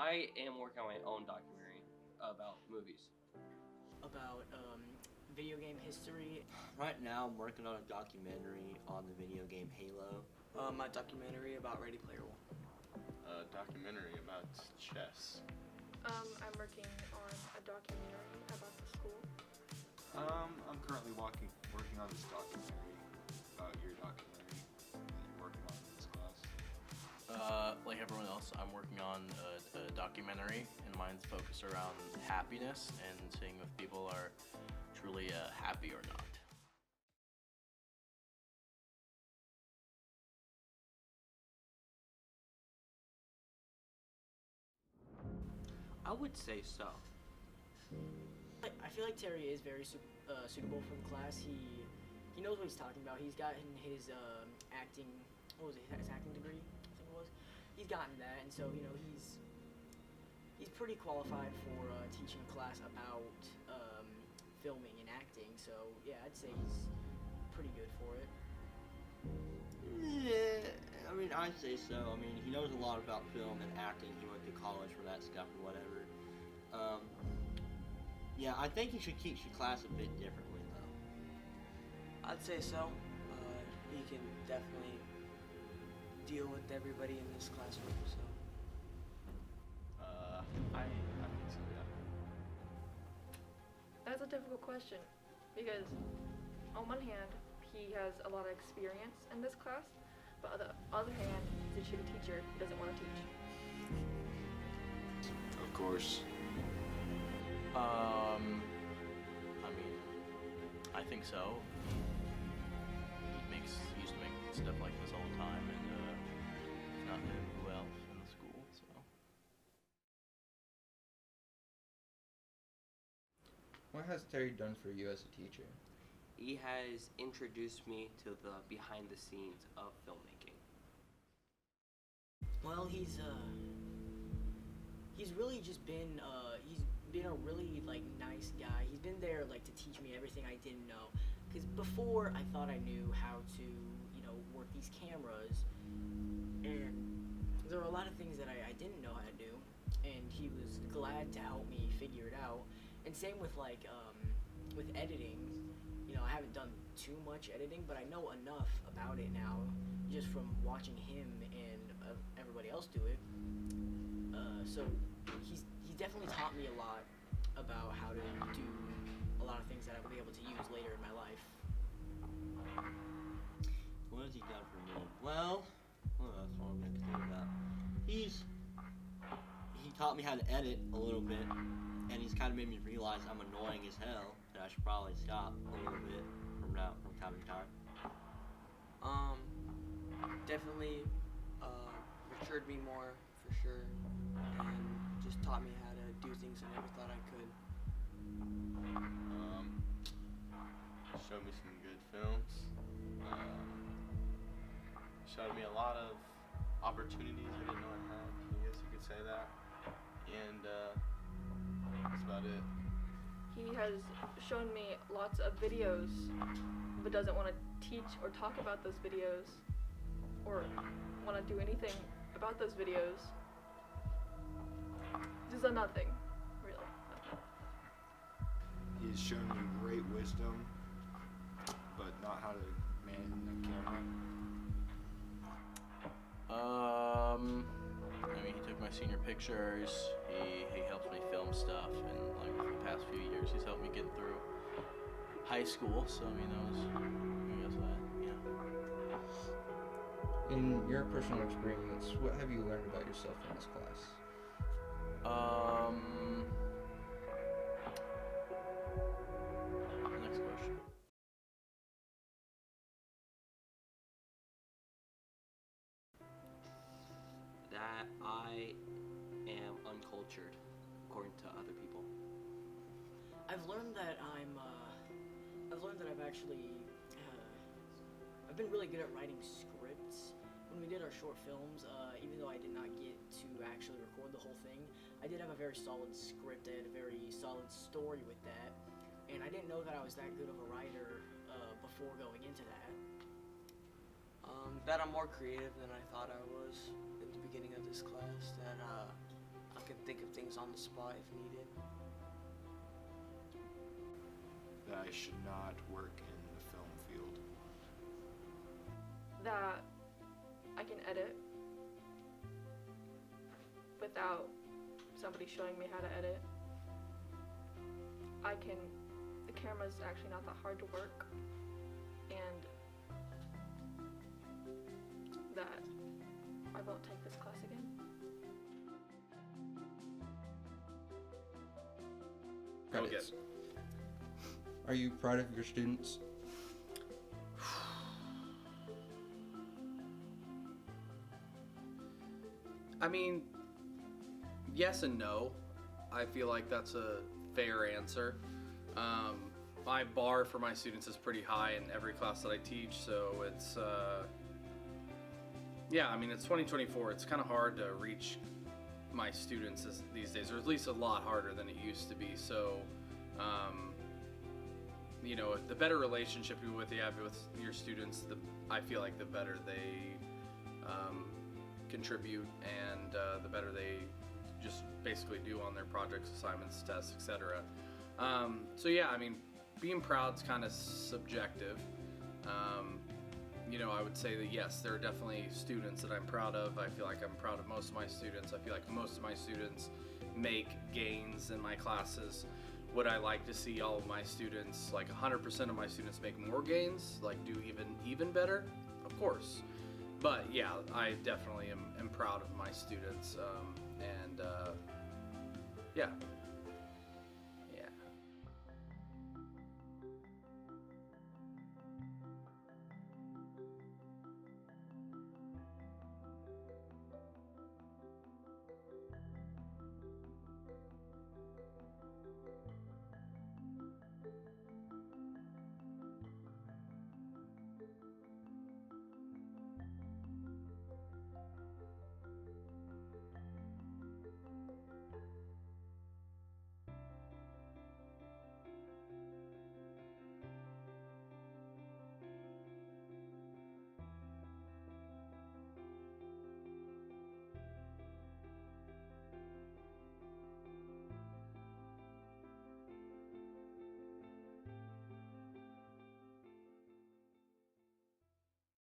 I am working on my own documentary about movies. About video game history. Right now, I'm working on a documentary on the video game Halo. My documentary about Ready Player One. A documentary about chess. I'm working on a documentary about the school. I'm currently working on this documentary about your documentary that you're working on in this class. Like everyone else, I'm working on a documentary, and mine's focused around happiness and seeing if people are truly happy or not. I would say so. I feel like Terry is very suitable for the class. He knows what he's talking about. He's gotten his acting, what was it, his acting degree, I think it was. He's gotten that, and so he's pretty qualified for teaching a class about filming and acting. So yeah, I'd say he's pretty good for it. Yeah, I mean, I'd say so. I mean, he knows a lot about film and acting. He went to college for that stuff or whatever. Yeah, I think he should teach the class a bit differently, though. I'd say so. He can definitely deal with everybody in this classroom, so. I think so, yeah. That's a difficult question because on one hand, he has a lot of experience in this class, but on the other hand, he's a shitty teacher who doesn't want to teach. Of course. I mean, I think so. He used to make stuff like this all the time, and if not him, who else in the school, so. What has Terry done for you as a teacher? He has introduced me to the behind the scenes of filmmaking. Well, he's really just been he's been a really nice guy. He's been there to teach me everything I didn't know. Because before I thought I knew how to work these cameras, and there were a lot of things that I didn't know how to do, and he was glad to help me figure it out. And same with with editing. I haven't done too much editing, but I know enough about it now just from watching him and everybody else do it. So he's definitely taught me a lot about how to do a lot of things that I will be able to use later in my life. What has he done for me? Well, that's what I'm going to think about. He taught me how to edit a little bit, and he's kind of made me realize I'm annoying as hell, and I should probably stop a little bit from time to time. Definitely matured me more, for sure, and just taught me how to do things I never thought I could. Showed me some good films. Showed me a lot of opportunities I didn't know I had, I guess you could say that. And that's about it. He has shown me lots of videos, but doesn't want to teach or talk about those videos, or want to do anything about those videos. Just a nothing, really. Nothing. He's shown me great wisdom, but not how to man a camera. I mean, he took my senior pictures, he helped me film stuff, and for the past few years he's helped me get through high school, so I mean, I guess In your personal experience, what have you learned about yourself in this class? Next question. That I am uncultured, according to other people. I've learned that I've been really good at writing scripts. When we did our short films, even though I did not get to actually record the whole thing, I did have a very solid script. I had a very solid story with that, and I didn't know that I was that good of a writer before going into that. That I'm more creative than I thought I was in the beginning of this class. That I can think of things on the spot if needed. That I should not work in the film field. That I can edit without somebody showing me how to edit. The camera's actually not that hard to work, and that I won't take this class again. Credits. Are you proud of your students? I mean, yes and no. I feel like that's a fair answer. My bar for my students is pretty high in every class that I teach, so it's, yeah, I mean, it's 2024. It's kind of hard to reach my students these days, or at least a lot harder than it used to be. So, you know, the better relationship you have with your students, I feel like the better they contribute, and the better they just basically do on their projects, assignments, tests, etc. So yeah, I mean, being proud's kind of subjective. You know, I would say that yes, there are definitely students that I'm proud of. I feel like I'm proud of most of my students. I feel like most of my students make gains in my classes. Would I like to see all of my students, like 100% of my students, make more gains, like do even better? Of course. But yeah, I definitely am proud of my students, and yeah.